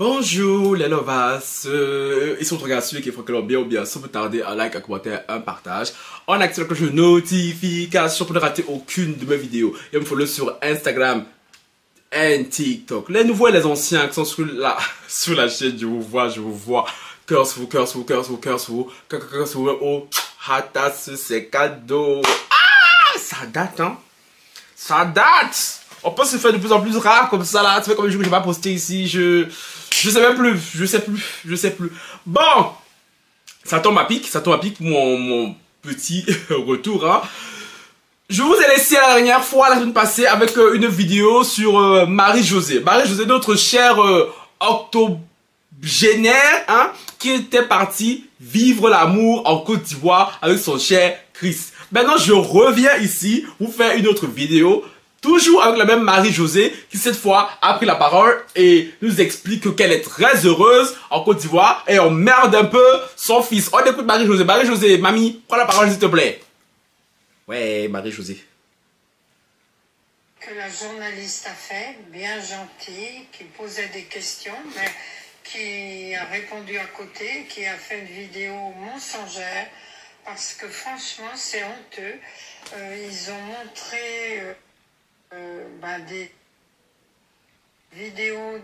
Bonjour les lovas, ils sont regardés celui qui faut que l'on bien ou bien sans vous tarder un like, un commentaire, un partage. On active la cloche de notification pour ne rater aucune de mes vidéos. Et me follow sur Instagram et TikTok. Les nouveaux et les anciens qui sont sur la chaîne, je vous vois. Curse vous, oh, hatas, c'est cadeau. Ah, ça date, hein. Ça date. On peut se faire de plus en plus rare comme ça là. Tu fais comme le jour que j'ai pas posté ici. Je sais même plus. Je sais plus. Bon. Ça tombe à pic mon petit retour. Hein. Je vous ai laissé la dernière fois, la semaine passée, avec une vidéo sur Marie-Josée. Marie-Josée, notre chère octogénaire, hein, qui était partie vivre l'amour en Côte d'Ivoire avec son cher Chris. Maintenant, je reviens ici vous faire une autre vidéo. Toujours avec la même Marie-Josée qui cette fois a pris la parole et nous explique qu'elle est très heureuse en Côte d'Ivoire et on merde un peu son fils. On écoute Marie-Josée. Marie-Josée, mamie, prends la parole s'il te plaît. Ouais, Marie-Josée. Que la journaliste a fait, bien gentille, qui posait des questions, mais qui a répondu à côté, qui a fait une vidéo mensongère, parce que franchement c'est honteux. Ils ont montré des vidéos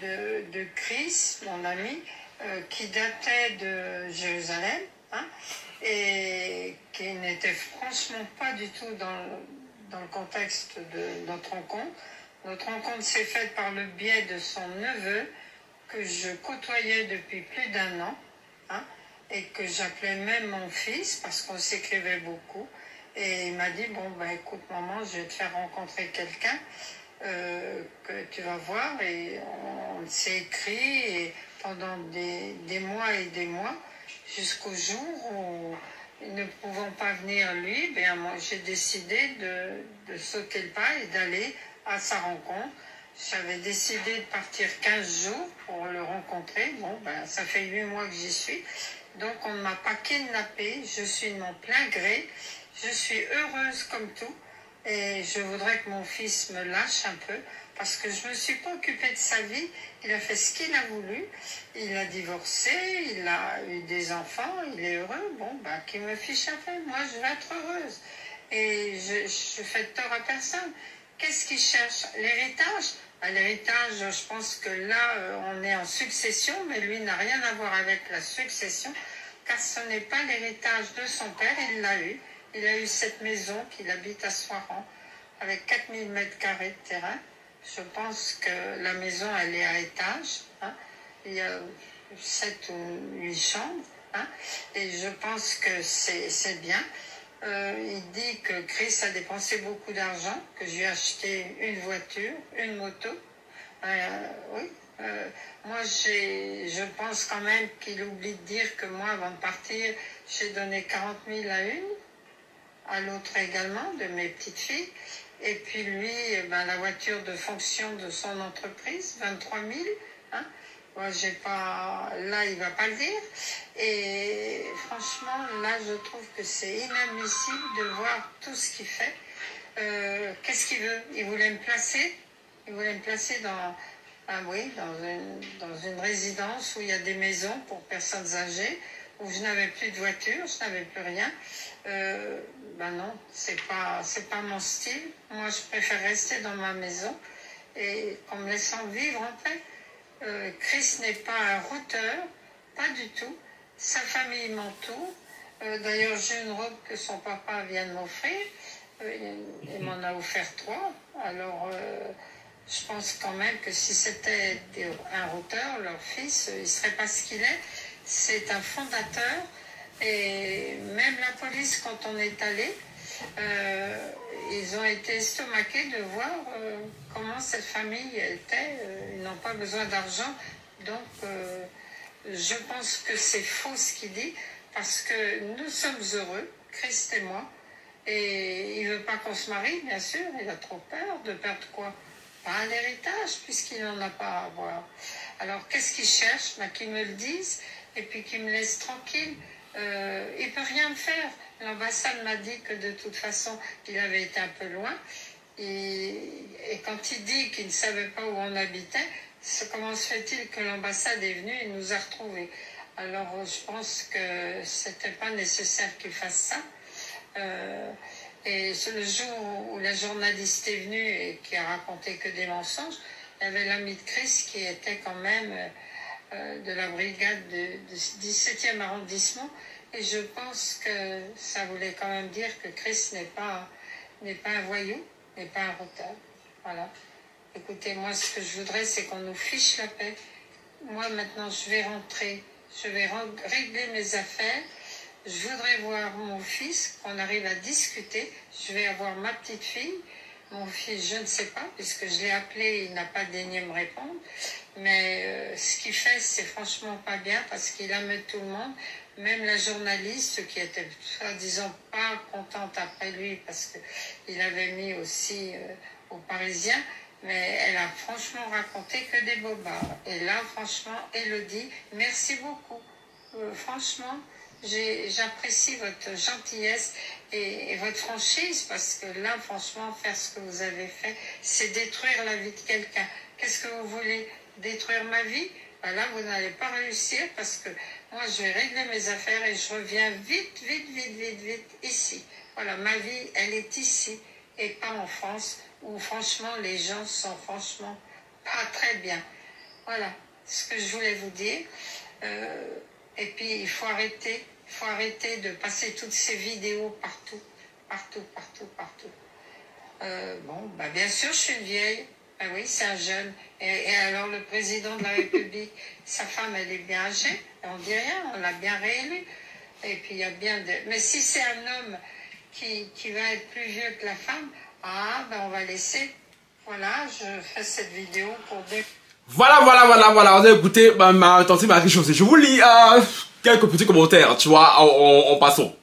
de Chris, mon ami, qui datait de Jérusalem, hein, et qui n'était franchement pas du tout dans le contexte de notre rencontre. Notre rencontre s'est faite par le biais de son neveu, que je côtoyais depuis plus d'1 an, hein, et que j'appelais même mon fils, parce qu'on s'écrivait beaucoup. Et il m'a dit, bon, ben écoute maman, je vais te faire rencontrer quelqu'un que tu vas voir. Et on s'est écrit et pendant des mois et des mois, jusqu'au jour où, ne pouvant pas venir lui, ben moi j'ai décidé de sauter le pas et d'aller à sa rencontre. J'avais décidé de partir 15 jours pour le rencontrer. Bon, ben ça fait 8 mois que j'y suis. Donc on ne m'a pas kidnappée, je suis de mon plein gré. Je suis heureuse comme tout et je voudrais que mon fils me lâche un peu parce que je ne me suis pas occupée de sa vie. Il a fait ce qu'il a voulu, il a divorcé, il a eu des enfants, il est heureux. Bon, bah, qu'il me fiche un peu, moi je vais être heureuse et je fais de tort à personne. Qu'est-ce qu'il cherche? L'héritage? L'héritage, je pense que là, on est en succession, mais lui n'a rien à voir avec la succession car ce n'est pas l'héritage de son père, il l'a eu. Il a eu cette maison qu'il habite à Soiran, avec 4000 m² de terrain. Je pense que la maison, elle est à étage. Hein. Il y a 7 ou 8 chambres. Hein. Et je pense que c'est bien. Il dit que Chris a dépensé beaucoup d'argent, que j'ai acheté une voiture, une moto. Oui. Moi, je pense quand même qu'il oublie de dire que moi, avant de partir, j'ai donné 40 000 à une. À l'autre également, de mes petites filles. Et puis lui, la voiture de fonction de son entreprise, 23 000. Hein. Moi, j'ai pas... Là, il va pas le dire. Et franchement, là, je trouve que c'est inadmissible de voir tout ce qu'il fait. Qu'est-ce qu'il veut? Il voulait me placer. Il voulait me placer dans une résidence où il y a des maisons pour personnes âgées, où je n'avais plus de voiture, je n'avais plus rien. Non, c'est pas mon style. Moi, je préfère rester dans ma maison et en me laissant vivre en paix. Chris n'est pas un routeur, pas du tout. Sa famille m'entoure. D'ailleurs, j'ai une robe que son papa vient de m'offrir. Il m'en a offert 3. Alors, je pense quand même que si c'était un routeur, leur fils, il ne serait pas ce qu'il est. C'est un fondateur. Et même la police, quand on est allé, ils ont été estomaqués de voir comment cette famille était. Ils n'ont pas besoin d'argent. Donc, je pense que c'est faux ce qu'il dit, parce que nous sommes heureux, Christ et moi, et il ne veut pas qu'on se marie, bien sûr. Il a trop peur de perdre quoi? Pas l'héritage, puisqu'il n'en a pas à avoir. Alors, qu'est-ce qu'il cherche? Qu'il me le dise, et puis qu'il me laisse tranquille. Il ne peut rien faire. L'ambassade m'a dit que de toute façon, il avait été un peu loin. Et quand il dit qu'il ne savait pas où on habitait, comment se fait-il que l'ambassade est venue et nous a retrouvés? Alors, je pense que c'était pas nécessaire qu'il fasse ça. Et le jour où la journaliste est venue et qui a raconté que des mensonges, il y avait l'ami de Chris qui était quand même de la brigade du 17e arrondissement. Et je pense que ça voulait quand même dire que Chris n'est pas un voyou, n'est pas un retard. Voilà. Écoutez, moi, ce que je voudrais, c'est qu'on nous fiche la paix. Moi, maintenant, je vais rentrer. Je vais régler mes affaires. Je voudrais voir mon fils, qu'on arrive à discuter. Je vais avoir ma petite fille. Mon fils, je ne sais pas, puisque je l'ai appelé, il n'a pas daigné me répondre. Mais ce qu'il fait, c'est franchement pas bien, parce qu'il aime tout le monde. Même la journaliste, qui était, soi-disant, pas contente après lui, parce qu'il avait mis aussi aux Parisiens. Mais elle a franchement raconté que des bobards. Et là, franchement, Elodie, merci beaucoup. Franchement, j'apprécie votre gentillesse et votre franchise, parce que là, franchement, faire ce que vous avez fait, c'est détruire la vie de quelqu'un. Qu'est-ce que vous voulez? Détruire ma vie? Ben là, vous n'allez pas réussir, parce que moi, je vais régler mes affaires et je reviens vite ici. Voilà, ma vie, elle est ici et pas en France, où franchement les gens sont franchement pas très bien. Voilà ce que je voulais vous dire. Et puis il faut arrêter de passer toutes ces vidéos partout. Bon, bah bien sûr je suis une vieille. Ah oui, c'est un jeune. Et alors le président de la République, sa femme elle est bien âgée, on dit rien, on l'a bien réélu. Et puis il y a bien de... Mais si c'est un homme qui va être plus vieux que la femme, ah, ben on va laisser. Voilà, je fais cette vidéo pour dire... Voilà. On a écouté ma tante Marie-Josée. Je vous lis quelques petits commentaires, tu vois, en passant.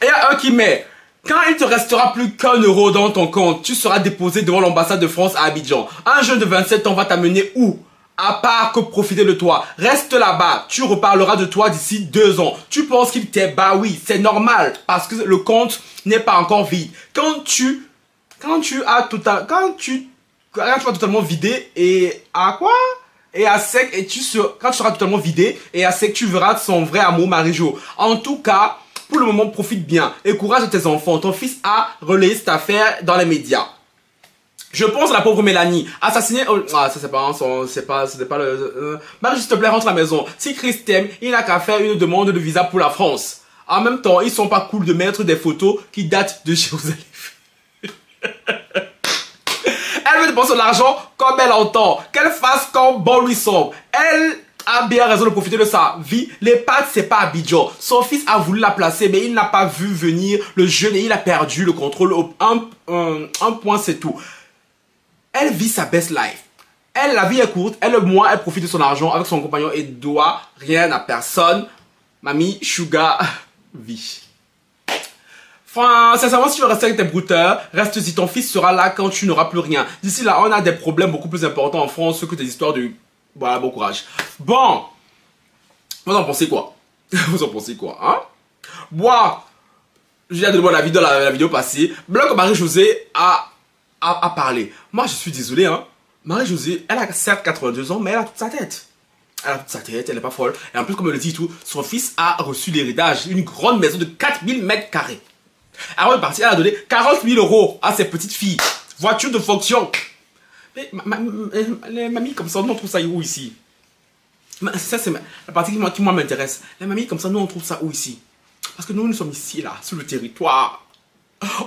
Et il y a un qui met: quand il te restera plus qu'1 euro dans ton compte, tu seras déposé devant l'ambassade de France à Abidjan. Un jeune de 27 ans va t'amener où? À part que profiter de toi. Reste là-bas. Tu reparleras de toi d'ici 2 ans. Tu penses qu'il t'est? Bah oui, c'est normal. Parce que le compte n'est pas encore vide. Quand tu vas totalement vidé et à quoi? Et à sec, quand tu seras totalement vidé et à sec, tu verras son vrai amour, Marie-Jo. En tout cas, pour le moment, profite bien. Et courage à tes enfants. Ton fils a relayé cette affaire dans les médias. Je pense à la pauvre Mélanie, assassinée... ça c'est pas c'était pas le... Marie, s'il te plaît, rentre à la maison. Si Chris t'aime, il n'a qu'à faire une demande de visa pour la France. En même temps, ils sont pas cool de mettre des photos qui datent de Jérusalem. Elle veut dépenser de l'argent comme elle entend. Qu'elle fasse comme bon lui semble. Elle a bien raison de profiter de sa vie. L'EHPAD, c'est pas Abidjan. Son fils a voulu la placer, mais il n'a pas vu venir le jeune et il a perdu le contrôle. Un point, c'est tout. Elle vit sa best life. La vie est courte. Elle profite de son argent avec son compagnon et doit rien à personne. Mamie, sugar, vie. Enfin, sincèrement, si tu veux rester avec tes brouteurs, reste-y. Ton fils sera là quand tu n'auras plus rien. D'ici là, on a des problèmes beaucoup plus importants en France que des histoires de... Voilà, bon courage. Bon. Vous en pensez quoi? Vous en pensez quoi, hein? Moi, je viens de voir la vidéo passée. Blanc Marie-Josée a parlé. Moi, je suis désolé, hein. Marie-Josée, elle a certes 82 ans, mais elle a toute sa tête. Elle a toute sa tête, elle n'est pas folle. Et en plus, comme elle le dit tout, son fils a reçu l'héritage, une grande maison de 4000 mètres carrés. Avant de partir, elle a donné 40 000 euros à ses petites filles. Voiture de fonction. Mais les mamies comme ça, nous on trouve ça où ici? Ça, c'est la partie qui moi m'intéresse. Les mamies comme ça, nous on trouve ça où ici? Parce que nous sommes ici, là, sur le territoire.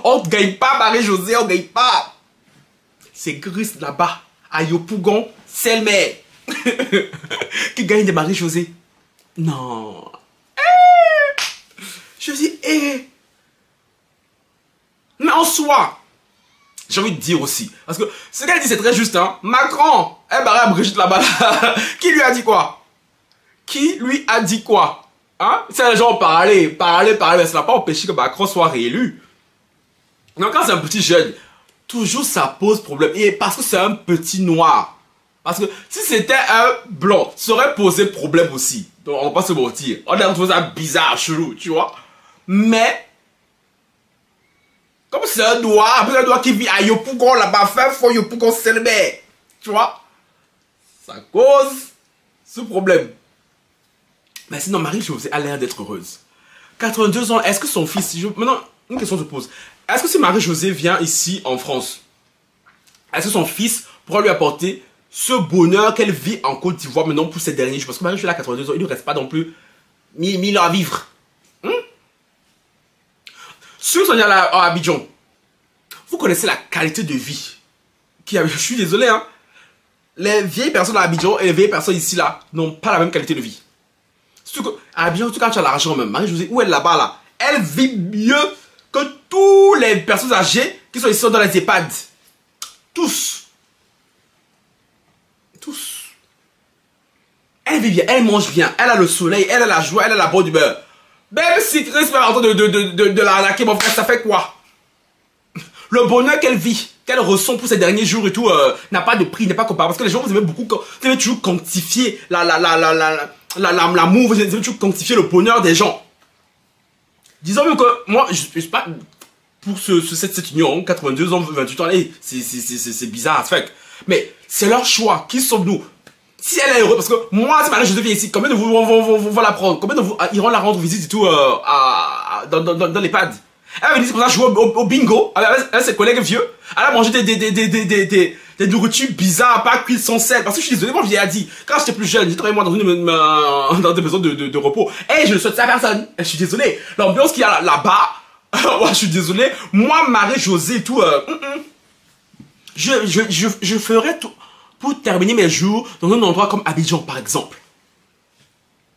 On ne gagne pas, Marie-Josée, on ne gagne pas. C'est Gris là-bas, à Yopougon, Selmer, qui gagne des Marie-Josée. Non. Je dis, mais en soi, j'ai envie de dire aussi, parce que ce qu'elle dit c'est très juste, hein. Macron, elle barre à Brigitte là-bas, qui lui a dit quoi? Qui lui a dit quoi? Hein? C'est les gens parler, mais ça n'a pas empêché que Macron soit réélu. Donc quand c'est un petit jeune, toujours ça pose problème. Et parce que c'est un petit noir. Parce que si c'était un blanc, ça aurait posé problème aussi. Donc on va pas se mentir. On a trouvé ça bizarre, chelou, tu vois. Mais, comme c'est un noir qui vit à Yopougon là-bas, fait fort Yopougon Selmer. Tu vois. ça cause ce problème. Mais sinon, Marie-Josée a l'air d'être heureuse. 82 ans, est-ce que son fils... Maintenant, une question se pose. Est-ce que si Marie-Josée vient ici en France, est-ce que son fils pourra lui apporter ce bonheur qu'elle vit en Côte d'Ivoire maintenant pour ces derniers jours? Parce que Marie-Josée a 82 ans, il ne reste pas non plus 1000 ans à vivre. Ceux qui sont à Abidjan, vous connaissez la qualité de vie qui a... Je suis désolé, hein. Les vieilles personnes à Abidjan et les vieilles personnes ici, là, n'ont pas la même qualité de vie. À Abidjan, surtout quand tu as l'argent même, Marie-Josée, où elle est là-bas, là, elle vit mieux que toutes les personnes âgées qui sont ici dans les EHPAD. Tous. Tous. Elle vit bien, elle mange bien, elle a le soleil, elle a la joie, elle a la bonne humeur. Même si Chris fait en train de l'arnaquer, mon frère, ça fait quoi? Le bonheur qu'elle vit, qu'elle ressent pour ces derniers jours et tout, n'a pas de prix, n'est pas comparable. Parce que les gens, vous aimez beaucoup, vous aimez toujours quantifier l'amour, vous aimez toujours quantifier le bonheur des gens. Disons même que moi, je suis pas pour cette union, 82 ans, 28 ans, hey, c'est bizarre, fait. Mais c'est leur choix, qui sommes-nous? Si elle est heureuse, parce que moi, si Marie-Josée vient ici, combien de vous vont la prendre? Combien de vous iront la rendre visite et tout dans l'EHPAD? Elle va venir comme ça jouer au bingo avec ses collègues vieux. Elle a mangé des nourritures bizarres, pas cuites sans sel. Parce que je suis désolé, moi je l'ai dit, quand j'étais plus jeune, j'étais moi dans des maisons de repos. Et je ne souhaite ça à personne. Je suis désolé. L'ambiance qu'il y a là-bas, je suis désolé. Moi, Marie-Josée et tout, je ferais tout pour terminer mes jours dans un endroit comme Abidjan, par exemple.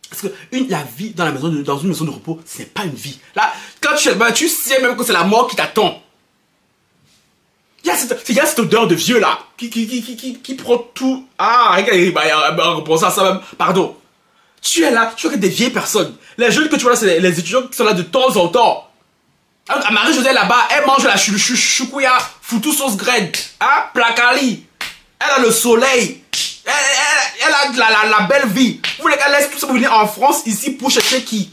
Parce que la vie dans une maison de repos, ce n'est pas une vie. Là, quand tu sais même que c'est la mort qui t'attend. Il y a cette odeur de vieux là, qui prend tout. Ah, regarde, pense à ça même. Pardon. Tu es là, tu as des vieilles personnes. Les jeunes que tu vois là, c'est les étudiants qui sont là de temps en temps. Marie-Josée là-bas, elle mange la choukouya, foutou sauce graine, hein, placali. Elle a le soleil. Elle a la belle vie. Vous les gars, laissez tout ça pour venir en France ici pour chercher qui?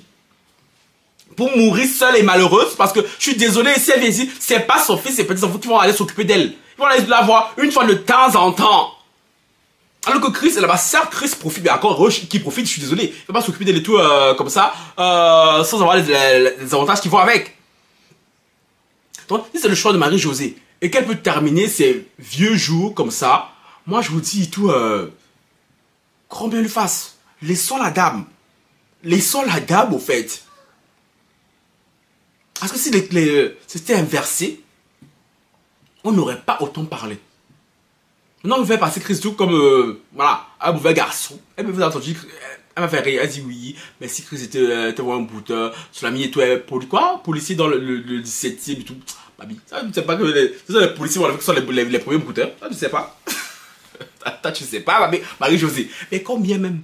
Pour mourir seule et malheureuse. Parce que je suis désolé, si elle vient ici, c'est pas son fils, ses petits enfants qui vont aller s'occuper d'elle. Ils vont aller la voir une fois de temps en temps. Alors que Chris est là-bas, certes, Chris profite, mais encore Roche qui profite, je suis désolé. Il ne va pas s'occuper d'elle et tout comme ça, sans avoir les avantages qui vont avec. Donc, si c'est le choix de Marie-Josée et qu'elle peut terminer ses vieux jours comme ça, moi je vous dis tout, grand bien lui fasse. Laissons la dame. Laissons la dame au fait. Parce que si c'était inversé, on n'aurait pas autant parlé. Maintenant, on fait passer Christo comme, voilà, un mauvais garçon. Elle me fait entendu, elle m'a fait rire, elle dit oui, mais si Chris était vraiment un bouteur, Solami et tout, policier dans le 17e et tout. Babi, ça, tu ne sais pas que les policiers voilà, qui sont les premiers bouteurs. Ça, tu ne sais pas. Toi, tu ne sais pas, Marie-Josée. Mais combien même?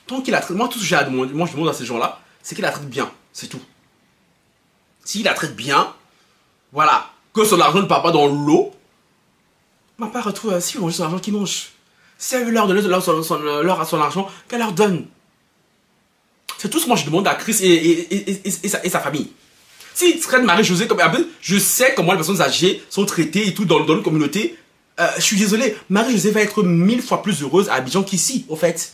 Tant qu'il a traité, moi, tout ce que j'ai à demander, moi, je demande à ces gens-là, c'est qu'il la traite bien. C'est tout. S'il la traite bien, voilà, que son argent ne part pas dans l'eau, ma part retrouve, si on mange son argent, qu'il mange. Si elle veut leur donner son argent, qu'elle leur donne. C'est tout ce que moi je demande à Chris et sa famille. S'ils traitent Marie-Josée comme je sais comment les personnes âgées sont traitées et tout dans une communauté. Je suis désolé, Marie-Josée va être 1000 fois plus heureuse à Abidjan qu'ici, au fait.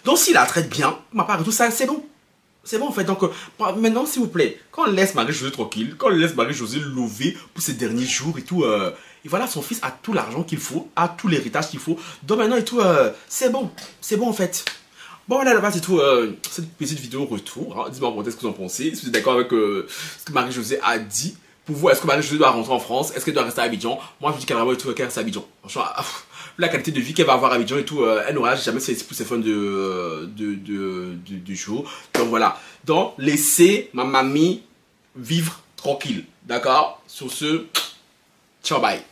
Donc s'il la traite bien, ma part tout ça, c'est bon. C'est bon en fait, donc maintenant s'il vous plaît, quand on laisse Marie-Josée tranquille, quand on laisse Marie-Josée lever pour ses derniers jours et tout, et voilà, son fils a tout l'argent qu'il faut, a tout l'héritage qu'il faut, donc maintenant et tout, c'est bon en fait. Bon voilà, là-bas c'est tout, cette petite vidéo retour, hein. Dites-moi ce que vous en pensez, si vous êtes d'accord avec ce que Marie-Josée a dit. Pour vous, est-ce que Marie-Josée doit rentrer en France? Est-ce qu'elle doit rester à Abidjan? Moi je dis qu'elle va rester à Abidjan. Franchement, la qualité de vie qu'elle va avoir à Abidjan et tout, elle n'aura jamais fait pour ses fins de jour. Donc voilà. Donc laissez ma mamie vivre tranquille. D'accord? Sur ce, ciao bye.